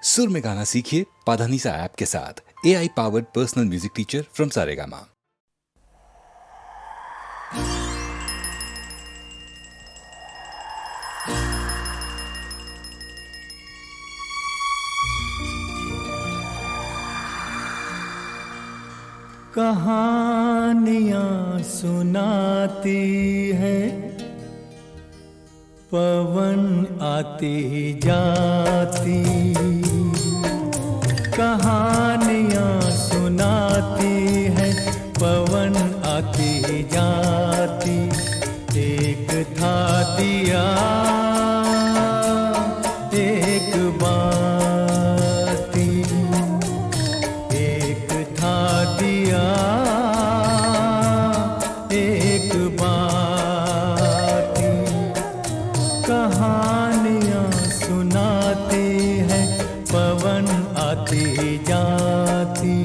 सुर में गाना सीखिए पाधानीसा ऐप के साथ। AI powered personal music teacher from Saregama. कहानियाँ सुनाती है, पवन आती जाती। कहानियाँ सुनाती है, पवन आती जाती। एक था दिया एक बाती, एक था दिया एक बाती। कहानियाँ सुनाती है, पवन आती जाती।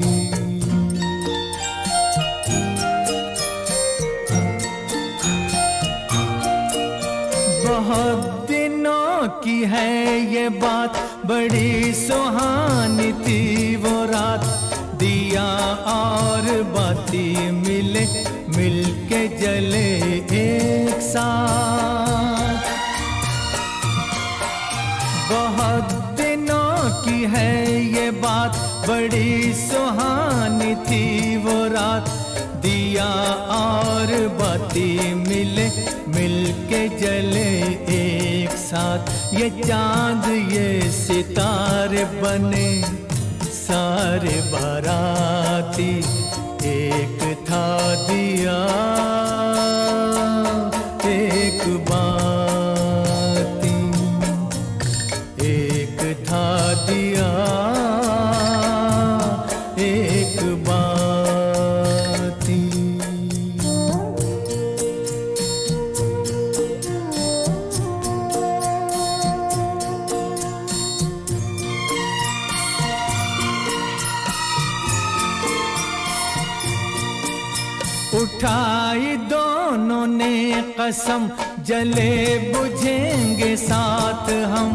बहुत दिनों की है ये बात, बड़ी सुहानी थी वो रात। दिया और बाती मिले, मिलके जले एक साथ। बहुत दिनों की है ये बात, बड़ी सुहानी थी वो रात। दिया और बाती मिले, मिलके जले एक साथ। ये चांद ये सितारे बने सारे बाराती। एक था दिया एक बाती, एक था दिया एक बाती। उठाई दोनों ने कसम, जले बुझेंगे साथ हम।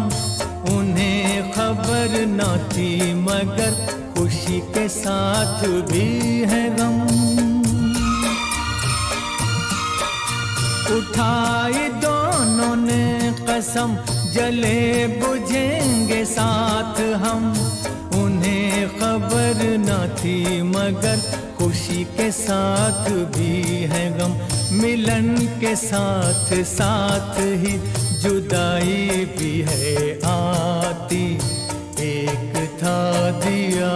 उन्हें खबर न थी मगर खुशी के साथ भी है गम। उठाई दोनों ने कसम, जले बुझेंगे साथ हम। उन्हें खबर न थी मगर खुशी के साथ भी है गम। मिलन के साथ साथ ही जुदाई भी है आती। एक था दिया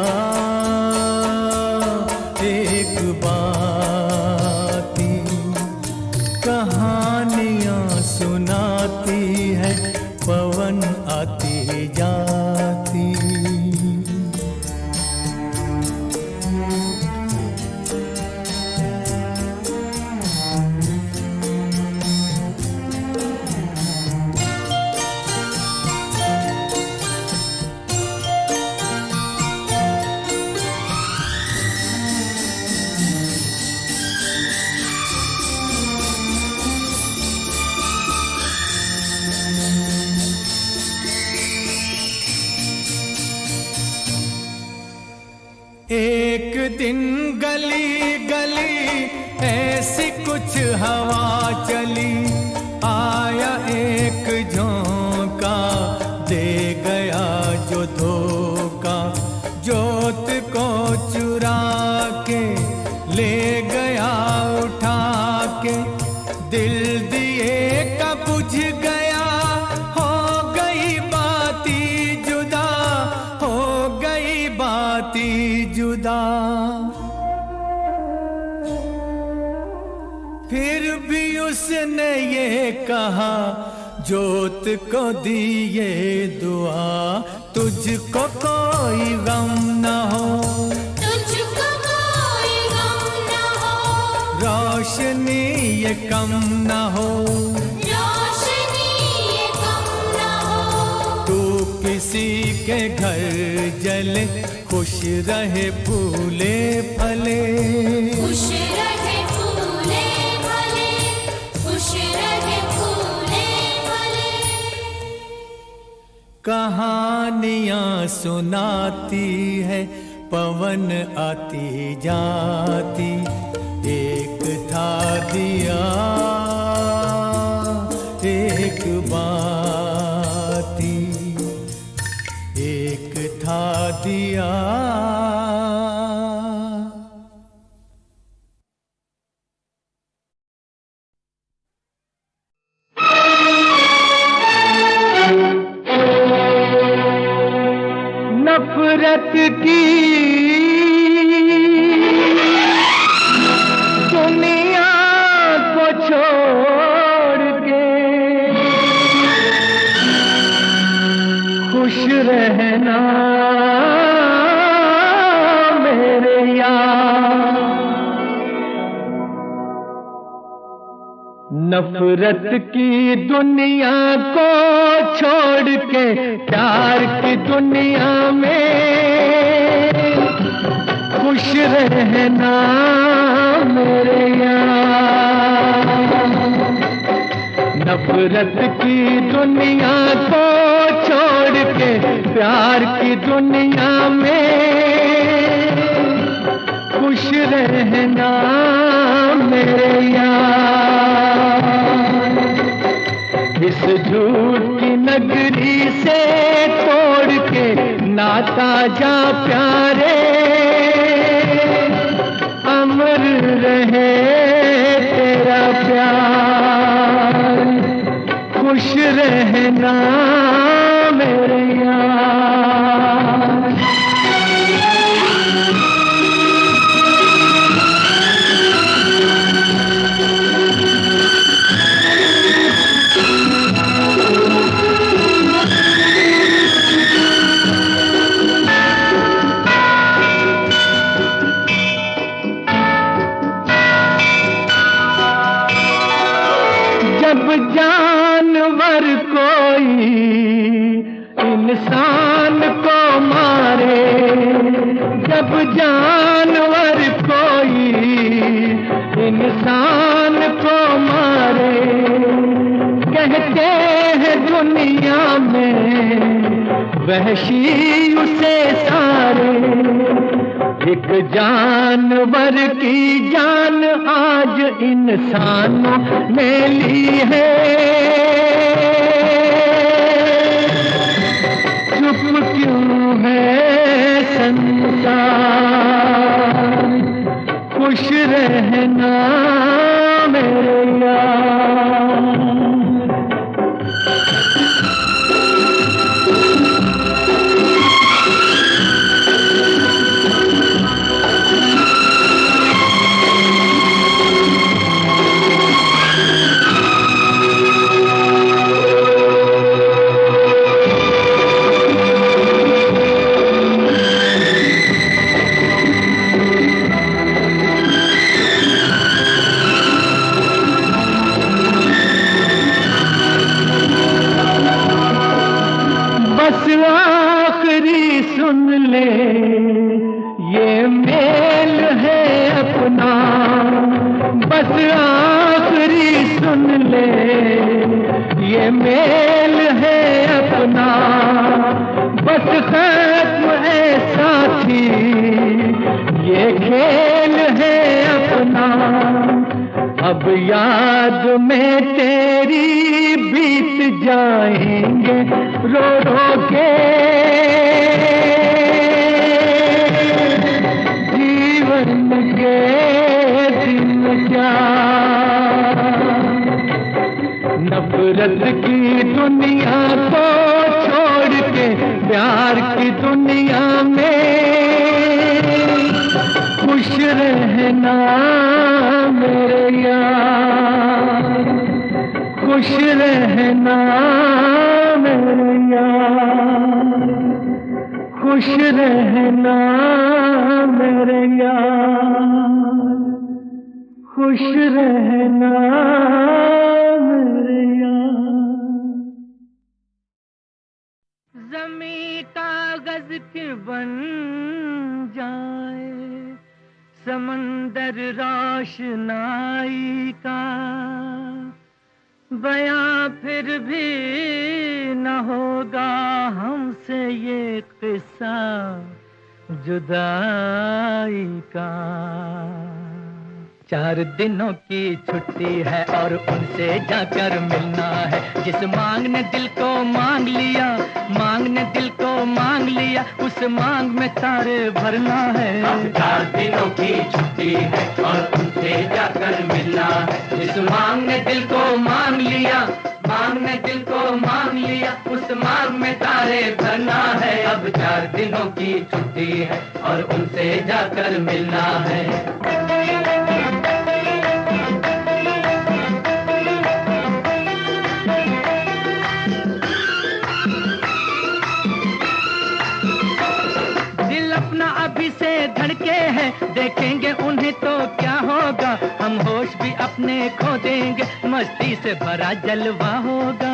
एक बाती। कहानियाँ सुनाती है, पवन आती जाती। एक दिन गली गली ऐसी कुछ हवा चली। आया एक झोंका, दे गया जो धोखा। जोत को चुरा के ले गया उठा के। दिल दिए का बुझ गया, हो गई बाती जुदा, हो गई बाती जुदा। फिर भी उसने ये कहा, जोत को दिए दुआ। तुझको कोई गम न हो, तुझको कोई गम न हो। रोशनी ये कम न हो, रोशनी ये कम न हो। तू किसी के घर जले, खुश रहे फूले फले। खुश रहे फूले फले, खुश रहे फूले फले। कहानियां सुनाती है पवन आती जाती। एक था दिया एक बाती, एक था दिया। नफरत की दुनिया को छोड़ के खुश रहना मेरे यार। नफरत की दुनिया को छोड़ के प्यार की दुनिया में खुश रहना मेरे यार। नफरत की दुनिया को छोड़ के प्यार की दुनिया में खुश रहना मेरे यार। इस झूठ की नगरी से तोड़ के नाता जा प्यारे, अमर रहे तेरा प्यार। खुश रहना मेरे यार। जब जानवर कोई इंसान को मारे, जब जानवर कोई इंसान को मारे, कहते हैं दुनिया में वहशी उसे सारे। एक जानवर की जान आज इंसानों ने ली है। चुप क्यों है संसार। खुश रहना मेरे यार। बस आखिरी सुन ले ये मेल है अपना। बस आखिरी सुन ले ये मेल है अपना। बस खत्म है साथी ये खेल है अपना। अब याद में तेरी बीत जाएंगे रो रो के जीवन के दिन क्या। नफरत की दुनिया को छोड़ के प्यार की दुनिया में खुश रहना मेरे यार। खुश रहना मेरे यार। खुश रहना मेरे यार। खुश रहना मेरे यार। ज़मीं कागज की बन जाए, समंदर रोशनाई का बयां फिर भी न होगा हमसे ये किस्सा जुदाई का। 4 दिनों की छुट्टी है और उनसे जाकर मिलना है। जिस मांग ने दिल को मांग लिया, मांग ने दिल को मांग लिया, उस मांग में तारे भरना है। अब 4 दिनों की छुट्टी है और उनसे जाकर मिलना है। जिस मांग ने दिल को मांग लिया, मांग ने दिल को मांग लिया, उस मांग में तारे भरना है। अब 4 दिनों की छुट्टी है और उनसे जाकर मिलना है। अभी से धड़के हैं, देखेंगे उन्हें तो क्या होगा। हम होश भी अपने खो देंगे, मस्ती से भरा जलवा होगा।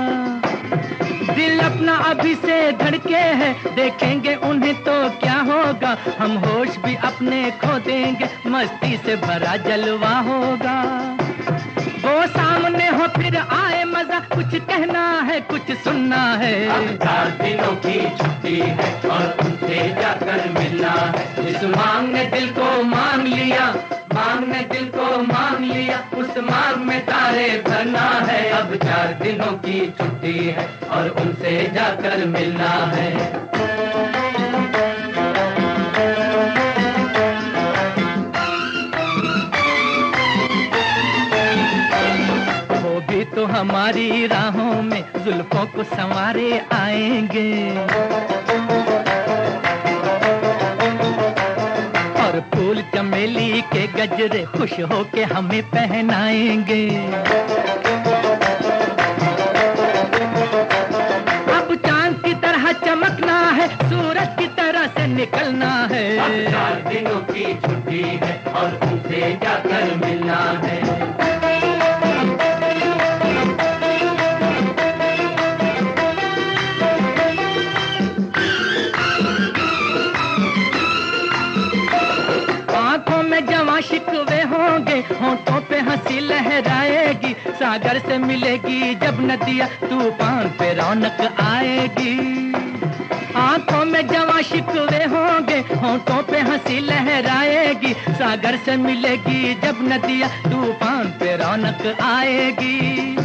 दिल अपना अभी से धड़के हैं, देखेंगे उन्हें तो क्या होगा। हम होश भी अपने खो देंगे, मस्ती से भरा जलवा होगा। वो सामने हो फिर आए मजा, कुछ कहना है कुछ सुनना है। अब 4 दिनों की छुट्टी है और उनसे जाकर मिलना है। जिस मांग ने दिल को मांग लिया, मांग ने दिल को मांग लिया, उस मांग में तारे भरना है। अब 4 दिनों की छुट्टी है और उनसे जाकर मिलना है। तो हमारी राहों में जुल्फों को संवारे आएंगे और फूल चमेली के गजरे खुश होके हमें पहनाएंगे। अब चांद की तरह चमकना है, सूरज की तरह से निकलना है। अब 4 दिनों की छुट्टी है और उनसे जाकर मिलना है। शिकवे होंगे, होंठों पे हंसी लहराएगी। सागर से मिलेगी जब नदियाँ, तूफान पे रौनक आएगी। आंखों में जवां शिकवे होंगे, होंठों पे हंसी लहराएगी। सागर से मिलेगी जब नदियाँ, तूफान पे रौनक आएगी।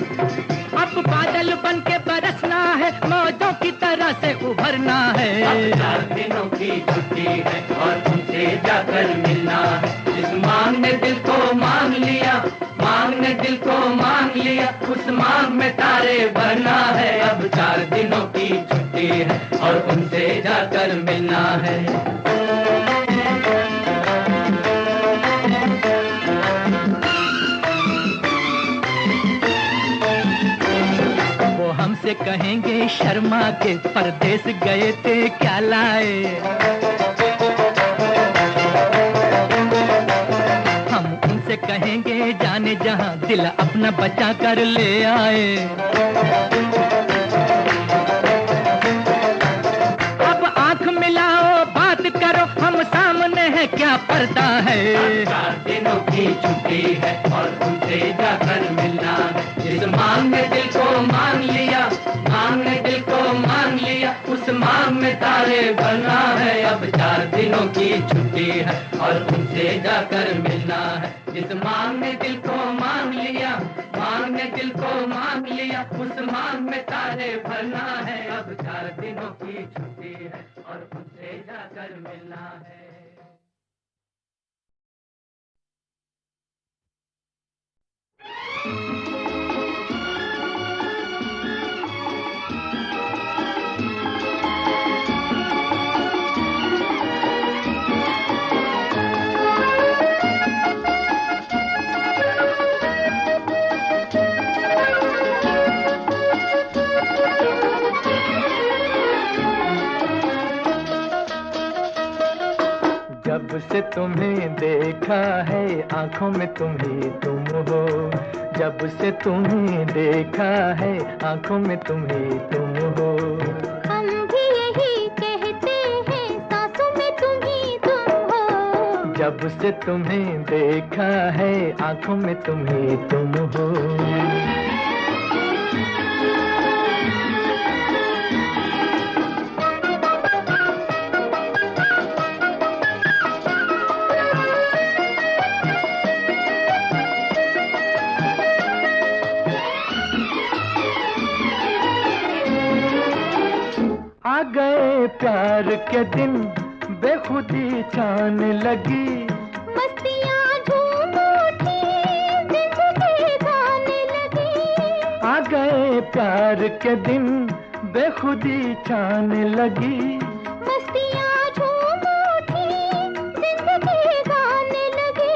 अब बादल बन के बरसना है, मौजों की तरह से उभरना है। अब 4 दिनों की छुट्टी है और उनसे जाकर मिलना है। जिस मांग ने दिल को मांग लिया, मांग ने दिल को मांग लिया, उस मांग में तारे भरना है। अब 4 दिनों की छुट्टी है और उनसे जाकर मिलना है। हमसे कहेंगे शर्मा के परदेस गए थे क्या लाए। हम उनसे कहेंगे जाने जहां दिल अपना बचा कर ले आए। अब आंख मिलाओ बात करो, हम सामने है क्या पर्दा है। 4 दिनों की छुट्टी है और उनसे जाकर मिलना है। जिस मांग ने दिल को मांग लिया, मांग ने दिल को मांग लिया, उस मांग में तारे भरना है। अब 4 दिनों की छुट्टी है और उनसे जाकर मिलना है। जिस मांग ने दिल को मांग लिया, मांग ने दिल को मांग लिया, उस मांग में तारे भरना है। अब 4 दिनों की छुट्टी है और उनसे जाकर मिलना है। जब से तुम्हें देखा है आंखों में तुम ही तुम हो। जब से तुम्हें देखा है आंखों में तुम ही तुम हो। हम भी यही कहते हैं, सांसों में तुम ही तुम हो। जब से तुम्हें देखा है आंखों में तुम ही तुम हो। प्यार के दिन बेखुदी छाने लगी, मस्तियाँ झूम उठी, जिंदगी गाने लगी। आ गए प्यार के दिन बेखुदी छाने लगी, मस्तियाँ झूम उठी, जिंदगी गाने लगी,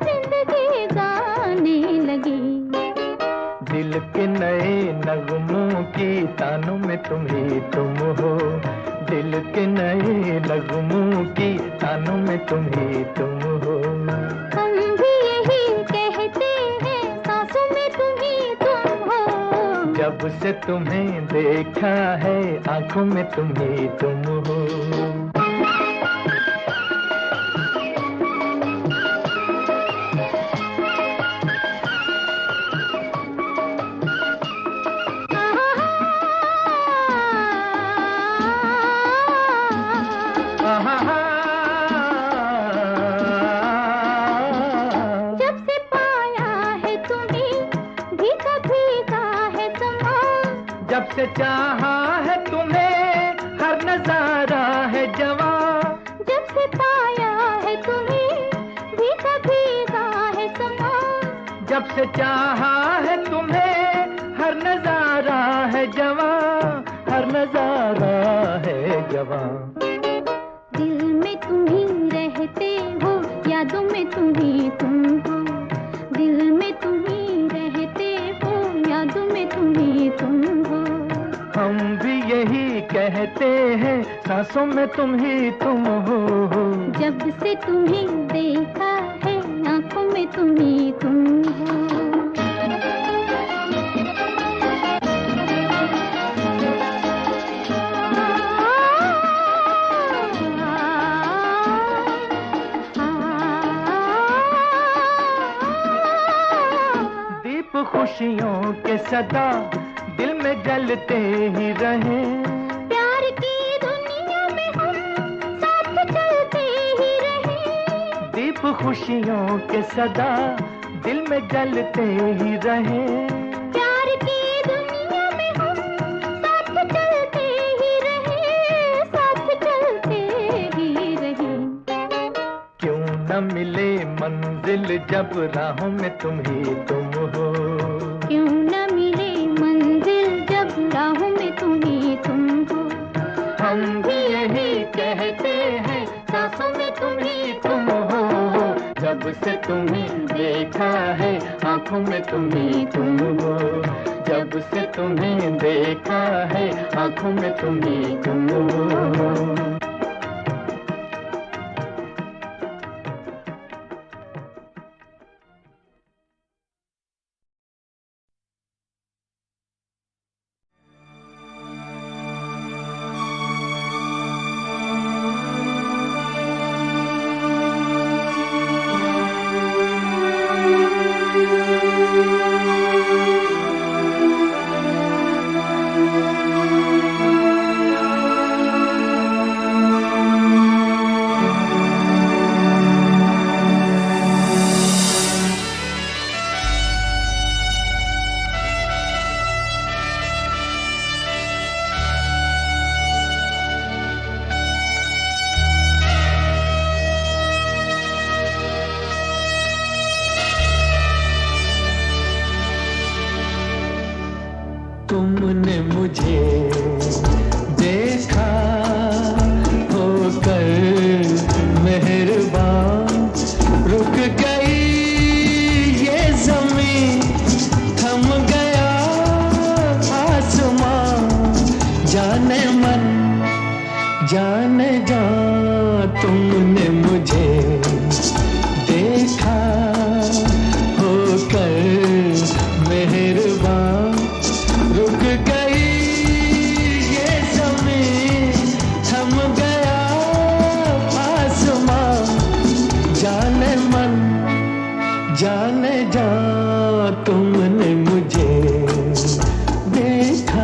जिंदगी गाने लगी। दिल के नए नगमों की तानों में तुम ही तुम हो, दिल के नए नगमों की तानों में तुम ही तुम हो। हम भी यही कहते हैं, सांसों में तुम ही तुम हो। जब से तुम्हें देखा है आंखों में तुम ही तुम हो। जब से पाया है तुम्हें, भीगा भीगा है समा। जब से चाहा है तुम्हें, हर नजारा है जवां। जब से पाया है तुम्हें, भीगा भीगा है समा। जब से चाहा है तुम्हें, हर नजारा है जवां, हर नजारा है जवां। दिल में तुम ही रहते हो, यादों में तुम ही तुम हो। दिल में तुम ही रहते हो, यादों में तुम ही तुम हो। हम भी यही कहते हैं, सांसों में तुम ही तुम हो। जब से तुम्हें देखा है, आंखों में तुम ही तुम हो। दीप खुशियों के सदा दिल में जलते ही रहे, प्यार की दुनिया में हम साथ चलते ही रहे। दीप खुशियों के सदा दिल में जलते ही रहे। प्यार की दुनिया में हम साथ चलते ही रहे, साथ चलते ही रहे। क्यों न मिले मंजिल जब राहों में तुम ही तुम हो। क्यों न मिले मंजिल जब राहों में तुम ही तुम हो। हम भी यही कहते हैं, सांसों में तुम ही तुम हो। जब से तुम्हें देखा है, आंखों में तुम ही तुम हो। जब से तुम्हें देखा है, आंखों में तुम ही तुम हो। तुमने मुझे देखा होकर मेहरबान, रुक गई ये ज़मीं, थम गया आसमां। जाने मन जाने जा, तुमने मुझे देखा होकर मेहरबान, रुक गई ये ज़मीं, थम गया आसमां। जाने मन जाने जा, तुमने मुझे देखा।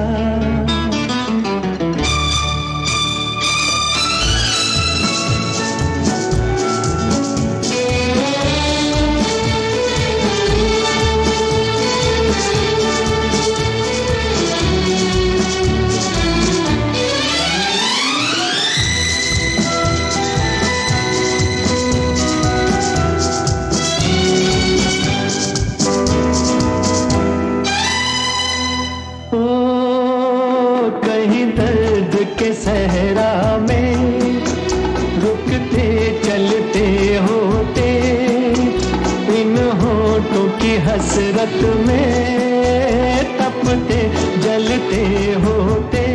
चलते होते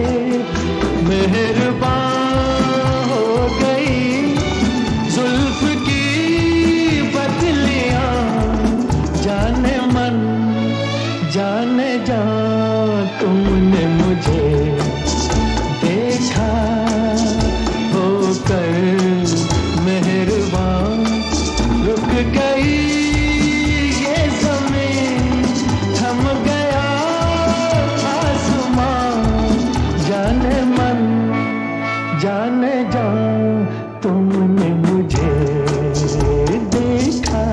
मेहरबान हो गई जुल्फ की बदलियां। जाने मन जाने जा तुमने मुझे देखा होकर मेहरबान। रुक गई ये ज़मीं थम गया आसमां। जाने मन जाने जा तुमने मुझे देखा।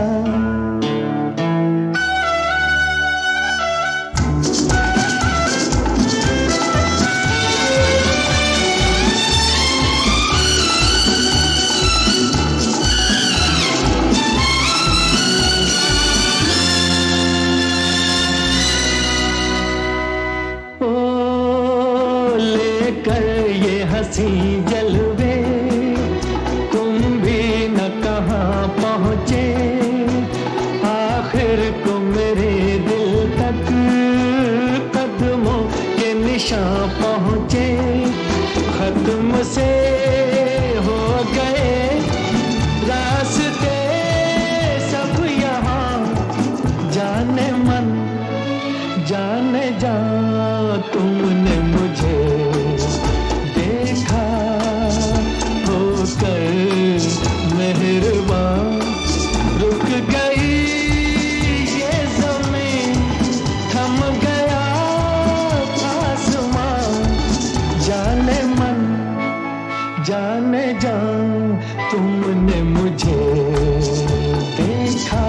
हंसी जलवे तुम भी न कहाँ पहुँचे। आखिर को मेरे दिल तक कदमों के निशान पहुँचे। खत्म से हो गए रास्ते सब यहाँ। जाने मन जाने जा तुमने मुझे देखा होकर मेहरबान। रुक गई ये ज़मीं थम गया आसमां। जाने मन जाने जा तुमने मुझे देखा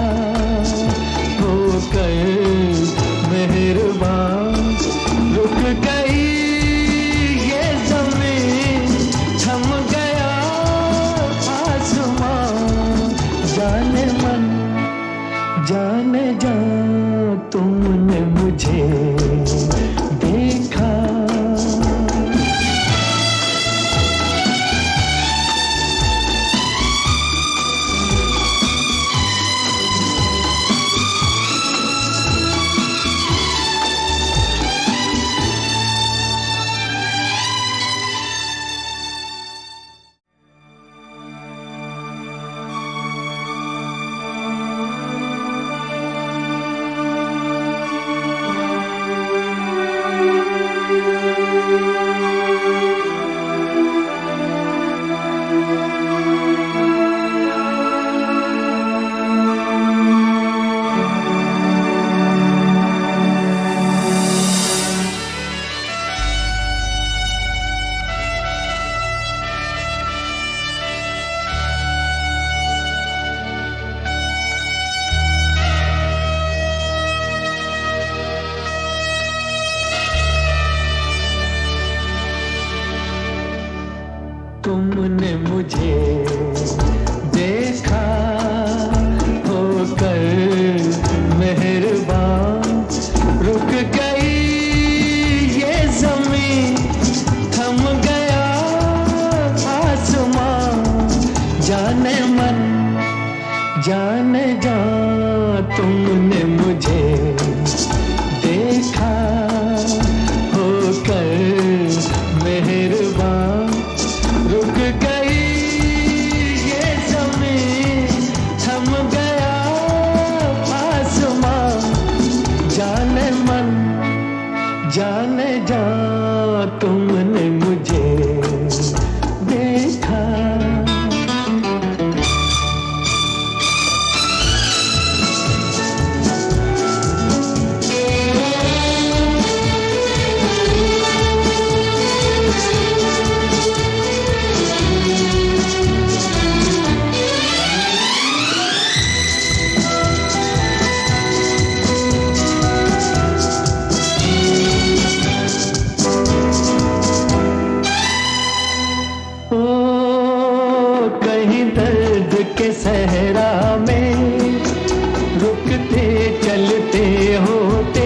होकर मेहरबान। रुक गई जाने जा तुमने मुझे देखा। तुमने मुझे देखा होकर मेहरबान। रुक गई ये ज़मीं थम गया आसमां। जाने मन जाने जा तुमने मुझे देखा होकर मेहरबान। रुक गई ये ज़मीं थम गया आसमां। जाने मन जाने जा तुमने मुझे देखा। के सहरा में रुकते चलते होते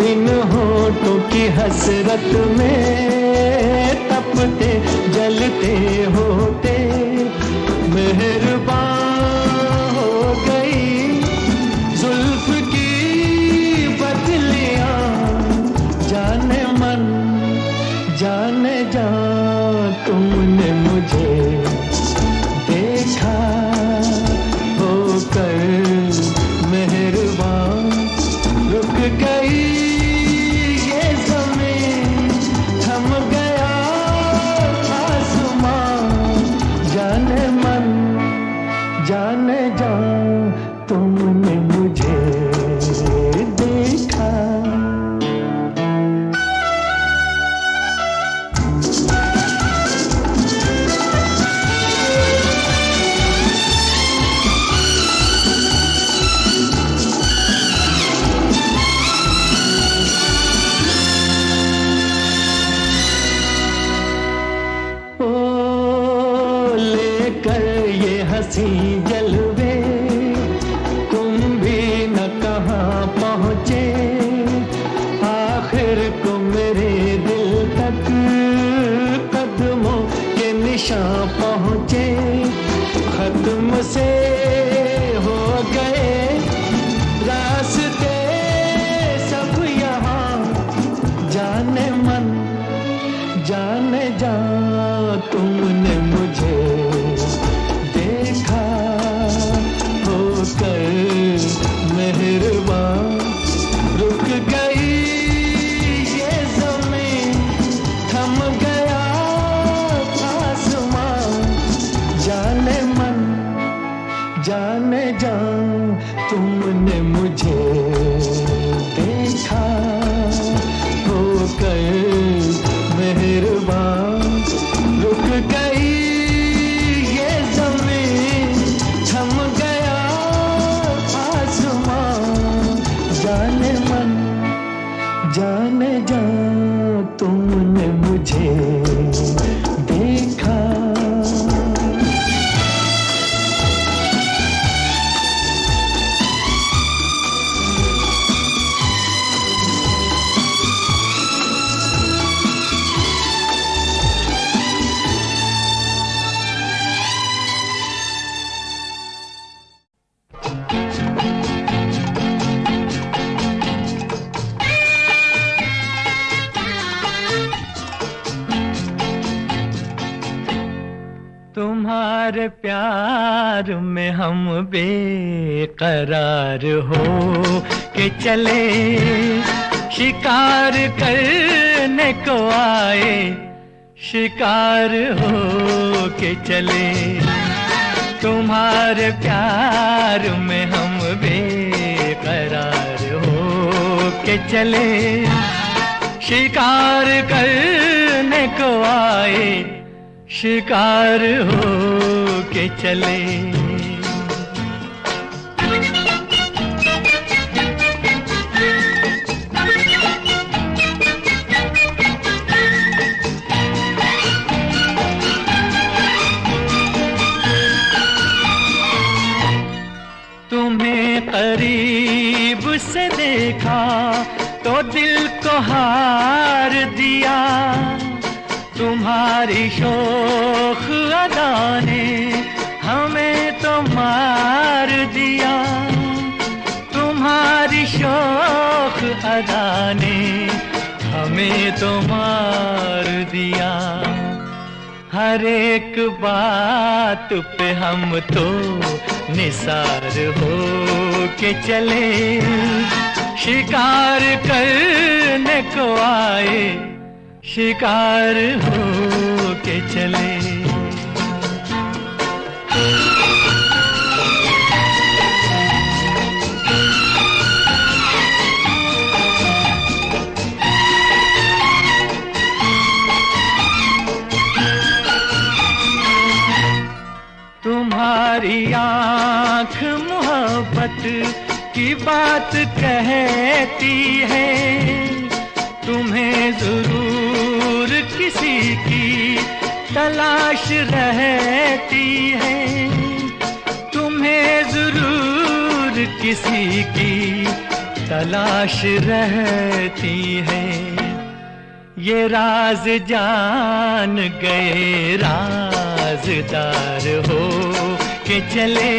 इन होठों की हसरत में तपते जलते होते मेहरबान हो गई जुल्फ की बदलियां। जान मुझे देखा होकर मेहरबान रुक गई ये ज़मीं थम गया आसमां जाने मन जाने जा तुमने मुझे देखा हंसी जलवे तुम भी न कहाँ पहुँचे आखिर को मेरे दिल तक कदमों के निशान पहुँचे खत्म से हो गए रास्ते सब यहाँ जाने मन जाने जा तुमने मुझे देखा होकर मेहरबान रुक गई ये ज़मीं थम गया आसमां जाने मन जाने जा तुमने मुझे देखा होकर मेहरबान रुक गई ये ज़मीं थम गया आसमां जाने मन जाने जा तुमने मुझे देखा तुम्हारे प्यार में हम बेकरार हो के चले शिकार करने को आए शिकार हो के चले तुम्हारे प्यार में हम बेकरार हो के चले शिकार करने को आए शिकार हो के चले तुम्हें करीब से देखा तो दिल को हार दिया तुम्हारी शोख अदा ने हमें तो मार दिया तुम्हारी शोख अदा ने हमें तो मार दिया हर एक बात पे हम तो निसार हो के चले शिकार करने को आए शिकार हो के चले तुम्हारी आँख मोहब्बत की बात कहती है तुम्हें जरूर किसी की तलाश रहती है तुम्हें जरूर किसी की तलाश रहती है ये राज जान गए राजदार हो के चले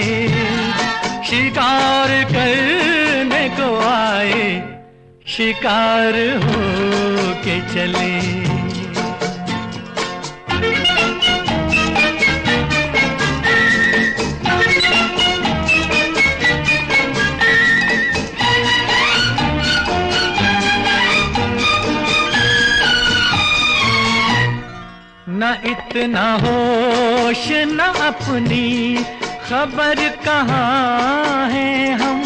शिकार करने को आए शिकार हो के चले ना होश न अपनी खबर कहाँ है हम,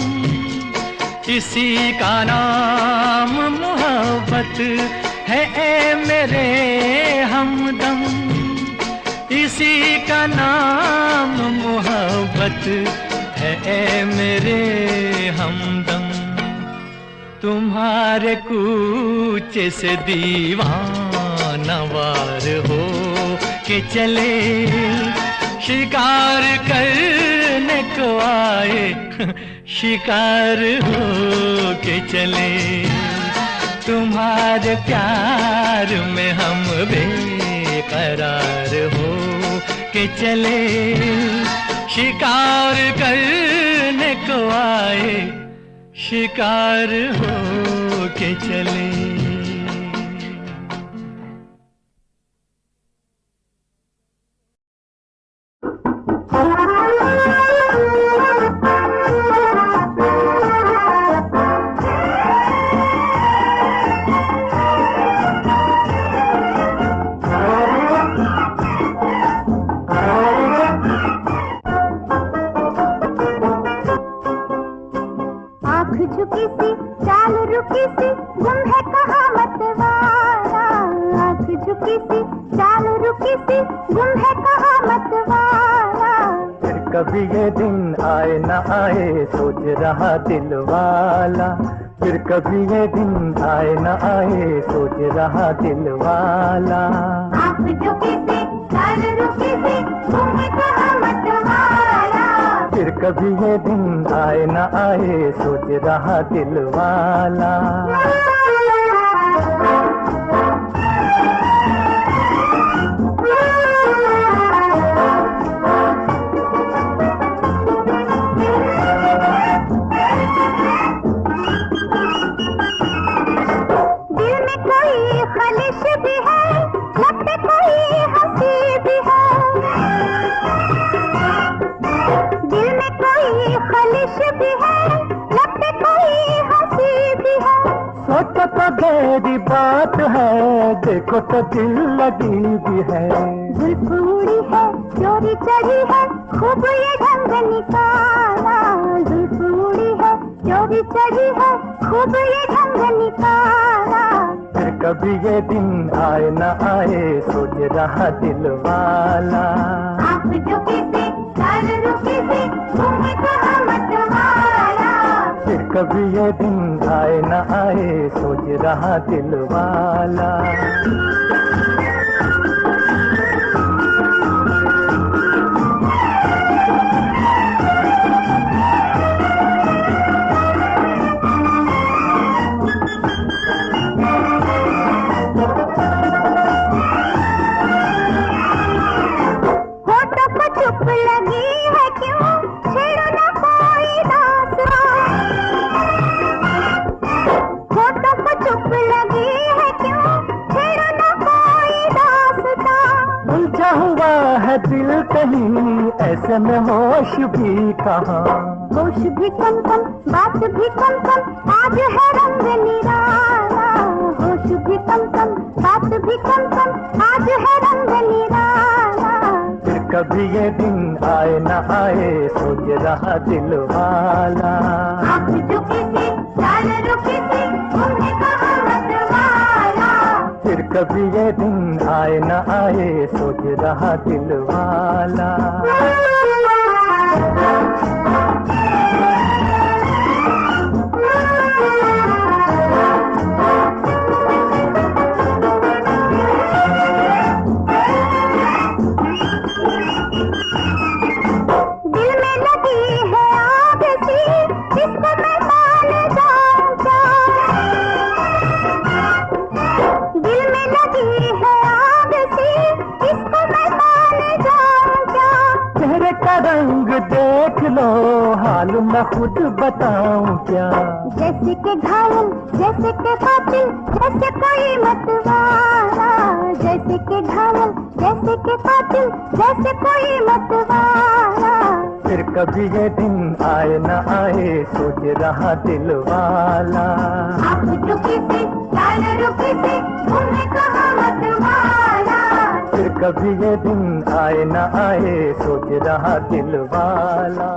इसी का नाम मोहब्बत है ए मेरे हमदम, इसी का नाम मोहब्बत है ए मेरे हमदम। तुम्हारे कूचे से दीवाना वार हो के चले, शिकार करने को आए शिकार हो के चले। तुम्हारे प्यार में हम बेकरार हो के चले, शिकार करने को आए शिकार हो के चले। झुकी सी चाल रुकी सी गुम है कहाँ मतवाला, आँख झुकी सी चाल रुकी सी गुम है कहाँ मतवाला। फिर कभी ये दिन आए न आए सोच रहा दिल वाला, फिर कभी ये दिन आए न आए सोच रहा दिल वाला। आँख झुकी सी चाल रुकी सी गुम है कहाँ मतवाला, फिर कभी ये दिन आए न आए सोच रहा दिल वाला। दिल में कोई खलिश भी है, लब पे कोई हंसी भी है, दिल में कोई खलिश भी है, लब पे कोई हंसी भी है। सोचो तो गहरी बात है, देखो तो दिल लगी भी है। जुल्फ उड़ी है चोरी चढ़ी है, खूब ये ढंग निकाला। जुल्फ उड़ी है चोरी चढ़ी है, खूब ये ढंग निकाला। फिर कभी ये दिन आए न आए सोच रहा दिल वाला। आप झुकी सी चाल रुकी सी गुम है कहाँ मतवाला, फिर कभी ये दिन आए न आए सोच रहा दिल वाला। होठों को चुप लगी है क्यों, छेड़ो ना कोई दास्तां। होठों को चुप लगी है क्यों, छेड़ो ना कोई दास्तां। उलझा हुआ है दिल कहीं, ऐसे में होश भी कहाँ। होश भी कम कम बात भी कम कम, आज है रंग निराला। होश भी कम कम बात भी कम कम, आज है रंग निराला। फिर कभी ये दिन आए न आए सोच रहा दिल वाला। आप झुकी सी चाल रुकी सी गुम है कहाँ मतवाला, फिर कभी ये दिन आए न आए सोच रहा दिल वाला। दिल में लगी है आग सी, इसको मैं मान जाऊं क्या। दिल में लगी है आग सी, इसको मैं मान जाऊं क्या। चेहरे का रंग देख लो, हाल मैं खुद बताऊं क्या। जैसे के घायल जैसे के कातिल, जैसे कोई मतवाला। जैसे के घायल जैसे के कातिल, जैसे कोई मतवाला। फिर कभी ये दिन आए न आए सोच रहा दिल वाला। आप झुकी सी चाल रुकी सी गुम है कहाँ मतवाला, फिर कभी ये दिन आए न आए सोच रहा दिल वाला।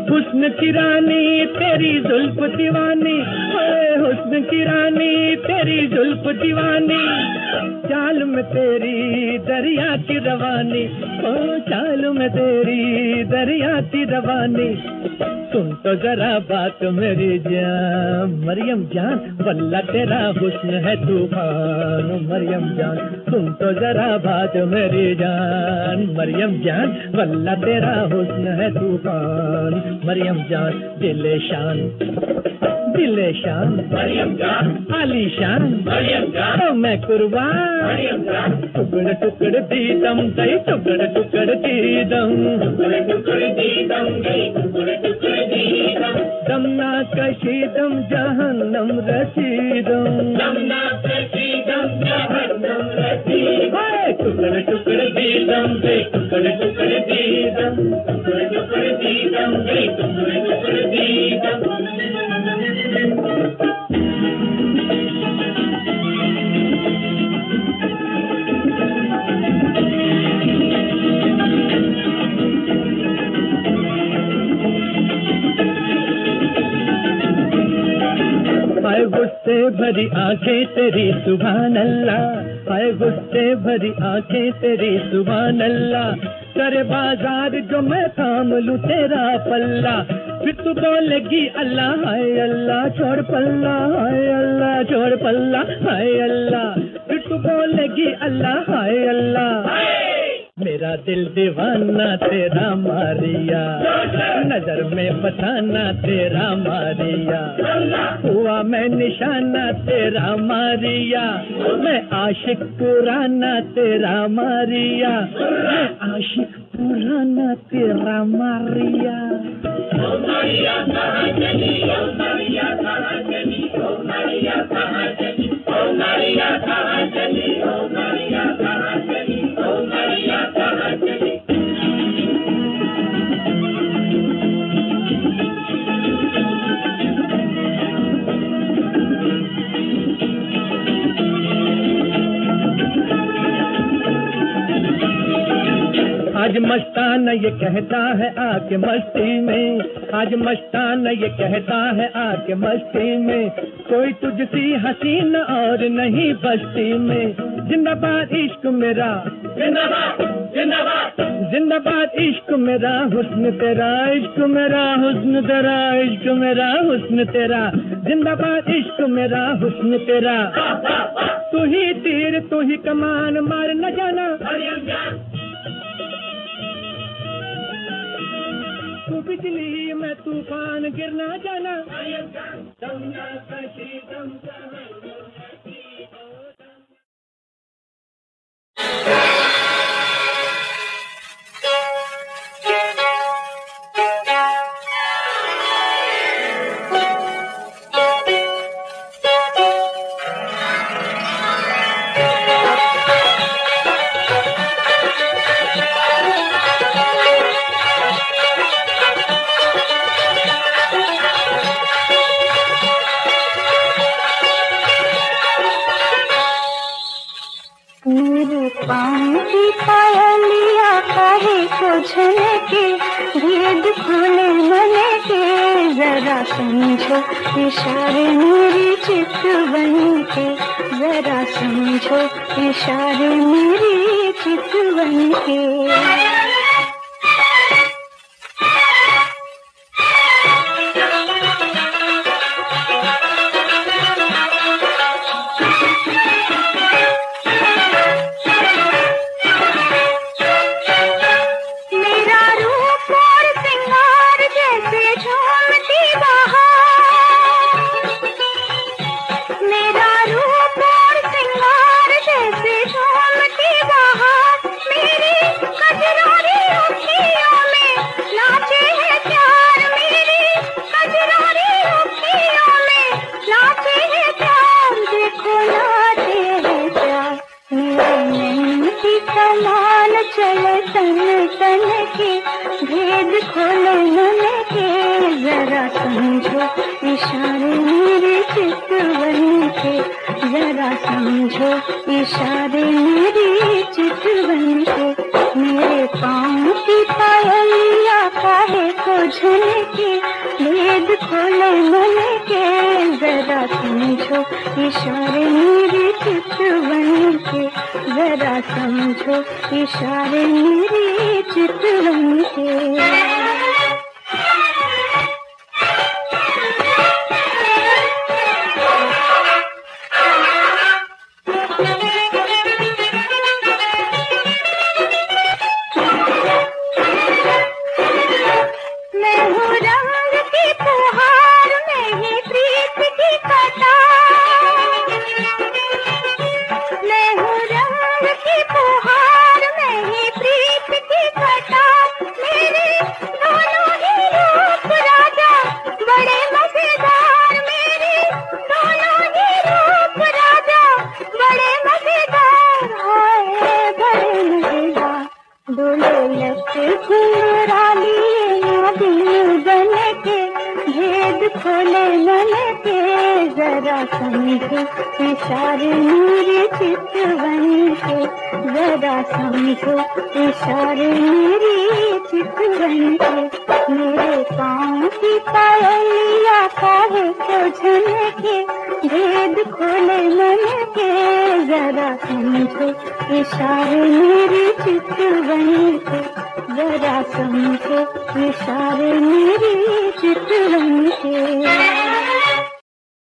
हुस्न की रानी तेरी जुल्फ दीवानी, हुस्न की रानी तेरी जुल्फ दीवानी, चाल में तेरी दरिया की रवानी, ओ चाल में तेरी दरिया की रवानी। सुन तो जरा बात मेरी जान मरियम जान, वल्ला तेरा हुस्न है तूफान मरियम जान। सुन तो जरा बात मेरी जान मरियम जान, वल्ला तेरा हुस्न है तूफान मरियम जान। दिले शान मरियम जान, आलीशान मरियम जान, तो मैं कुर्बान मरियम जान। टुकड़ टुकड़ दीदम दई, टुकड़ टुकड़ दीदम, टुकड़ टुकड़ दीदम दई, टुकड़ टुकड़ दीदम। दमना कशीदम जहन्नम रसीदम, दमना कशीदम जहन्नम रसीदम। टुकड़ टुकड़ दीदम दई, टुकड़ टुकड़ दीदम, टुकड़ टुकड़ दीदम दई, टुकड़ टुकड़ दीदम। गुस्से भरी आंखें तेरी सुभान अल्लाह, हाय गुस्से भरी आंखें तेरी सुभान अल्लाह, करे बाजार जो मैं थाम लूं तेरा पल्ला, फिर तू बोलेगी अल्लाह हाय अल्लाह छोड़ पल्ला, हाय अल्लाह छोड़ पल्ला, हाय अल्लाह, फिर तू बोलेगी अल्लाह हाय अल्लाह। मेरा दिल दीवाना तेरा मारिया, नजर में बसाना तेरा मारिया, हुआ मैं निशाना तेरा मारिया, मैं आशिक पुराना तेरा मारिया, मैं आशिक पुराना तेरा मारिया। ओ मारिया कहाँ चली, ओ मारिया कहाँ चली, ओ मारिया कहाँ चली, ओ मारिया कहाँ चली, ओ मारिया कहाँ चली, ओ मारिया कहाँ चली। आज मस्ताना ये कहता है आके मस्ती में, आज मस्ताना ये कहता है आके मस्ती में, कोई तुझसी हसीन और नहीं बस्ती में। जिंदाबाद इश्क मेरा, जिंदाबाद जिंदाबाद जिंदाबाद इश्क मेरा, हुस्न तेरा, इश्क मेरा हुस्न तेरा, इश्क मेरा हुस्न तेरा, जिंदाबाद इश्क मेरा हुस्न तेरा। तू ही तीर तू ही कमान मार न जाना, तू बिजली मैं तूफान गिरना जाना। पाँव की पायलिया काहे को झनके, भेद खोले मन के जरा समझो, इशारे मेरी चितवन के, जरा समझो इशारे मेरी चितवन के। इशारे मेरे चितवन के, जरा समझो इशारे मेरे चितवन के। मेरे पाँव की पायलिया काहे को झनके, भेद खोले मन के, जरा समझो इशारे मेरे चितवन के, जरा समझो इशारे मेरे चितवन के। खोले मन के, जरा समझो इशारे मेरे चितवन के, जरा समझो इशारे मेरे चितवन के, मेरे पाँव की पायलिया काहे को झनके, भेद खोले मन के जरा समझो इशारे मेरे चितवन के, जरा समझो इशारे मेरे चितवन के।